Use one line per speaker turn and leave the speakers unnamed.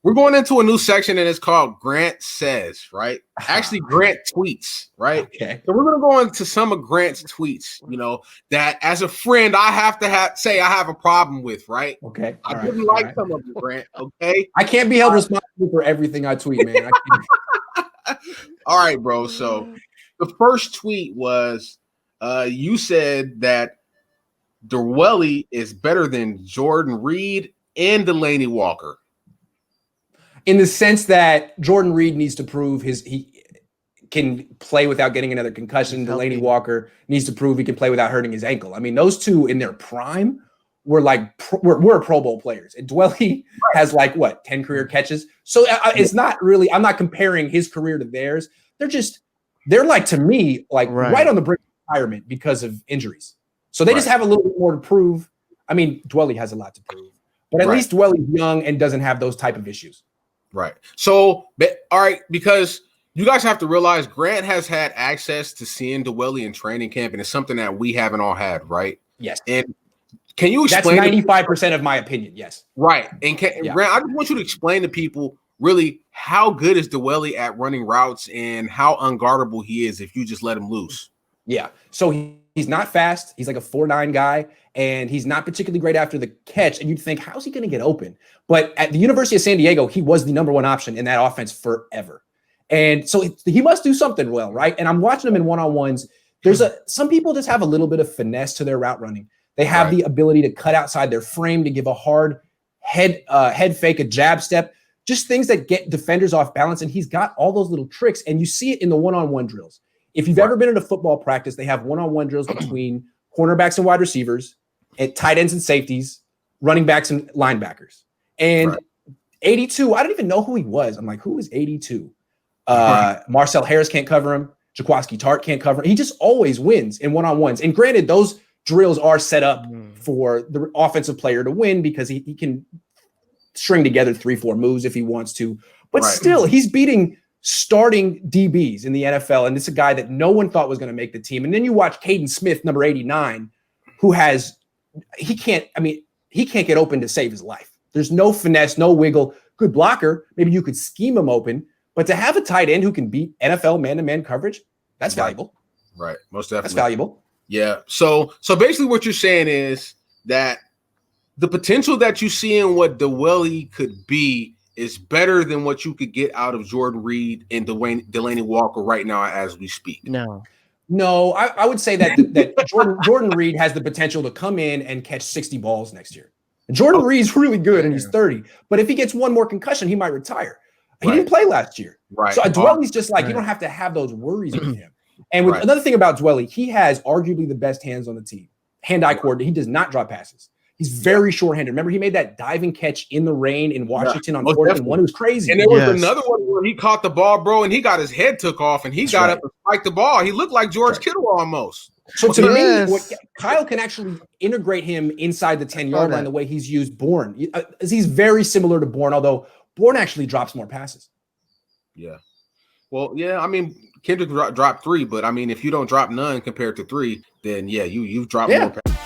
We're going into a new section and it's called Grant Says, right? Actually, Grant Tweets, right?
Okay.
So we're going to go into some of Grant's tweets, that as a friend, I have to say I have a problem with, right?
Okay.
I didn't like some of them, Grant, okay?
I can't be held responsible for everything I tweet, man.
All right, bro. So the first tweet was you said that Dwelley is better than Jordan Reed and Delanie Walker.
In the sense that Jordan Reed needs to prove he can play without getting another concussion. Delanie Walker needs to prove he can play without hurting his ankle. I mean, those two in their prime were we're Pro Bowl players. And Dwelley has 10 career catches. So it's not really, I'm not comparing his career to theirs. They're like, to me, right on the brink of retirement because of injuries. So they just have a little bit more to prove. I mean, Dwelley has a lot to prove, but at least Dwelley's young and doesn't have those type of issues.
Right. So, all right, because you guys have to realize Grant has had access to seeing Dwelley in training camp, and it's something that we haven't all had, right?
Yes.
And can you explain?
That's 95% of my opinion, yes.
Right. And Grant, I just want you to explain to people really how good is Dwelley at running routes and how unguardable he is if you just let him loose.
Yeah. So he's not fast. He's like a 4'9" guy, and he's not particularly great after the catch. And you'd think, how's he going to get open? But at the University of San Diego, he was the number one option in that offense forever. And so he must do something well, right? And I'm watching him in one-on-ones. Some people just have a little bit of finesse to their route running. They have the ability to cut outside their frame, to give a hard head fake, a jab step, just things that get defenders off balance. And he's got all those little tricks, and you see it in the one-on-one drills. If you've ever been at a football practice, they have one-on-one drills between cornerbacks and wide receivers, and tight ends and safeties, running backs and linebackers. And 82, I don't even know who he was. I'm like, who is 82? Marcel Harris can't cover him. Jaquaski Tart can't cover him. He just always wins in one-on-ones. And granted, those drills are set up for the offensive player to win because he can string together 3-4 moves if he wants to. But still, he's beating starting DBs in the NFL. And this is a guy that no one thought was going to make the team. And then you watch Caden Smith, number 89, who he can't get open to save his life. There's no finesse, no wiggle. Good blocker. Maybe you could scheme him open. But to have a tight end who can beat NFL man-to-man coverage, that's valuable.
Right. Most definitely.
That's valuable.
Yeah. So basically what you're saying is that the potential that you see in what Dwelley could be is better than what you could get out of Jordan Reed and Delanie Walker right now as we speak.
No, I would say that Jordan Reed has the potential to come in and catch 60 balls next year. Jordan Reed's really good, and he's 30. But if he gets one more concussion, he might retire. He didn't play last year. Right. So Dwelley's just you don't have to have those worries with him. And with another thing about Dwelley, he has arguably the best hands on the team. Hand-eye coordinate. He does not drop passes. He's very short-handed. Remember, he made that diving catch in the rain in Washington on 4th and 1. It was crazy.
And there was another one where he caught the ball, bro, and he got his head took off, and he got up and spiked the ball. He looked like George Kittle almost.
So to me, Kyle can actually integrate him inside the 10-yard line the way he's used Bourne. He's very similar to Bourne, although Bourne actually drops more passes.
Yeah. Well, yeah, I mean, Kendrick dropped 3, but I mean, if you don't drop none compared to 3, then yeah, you've dropped more passes.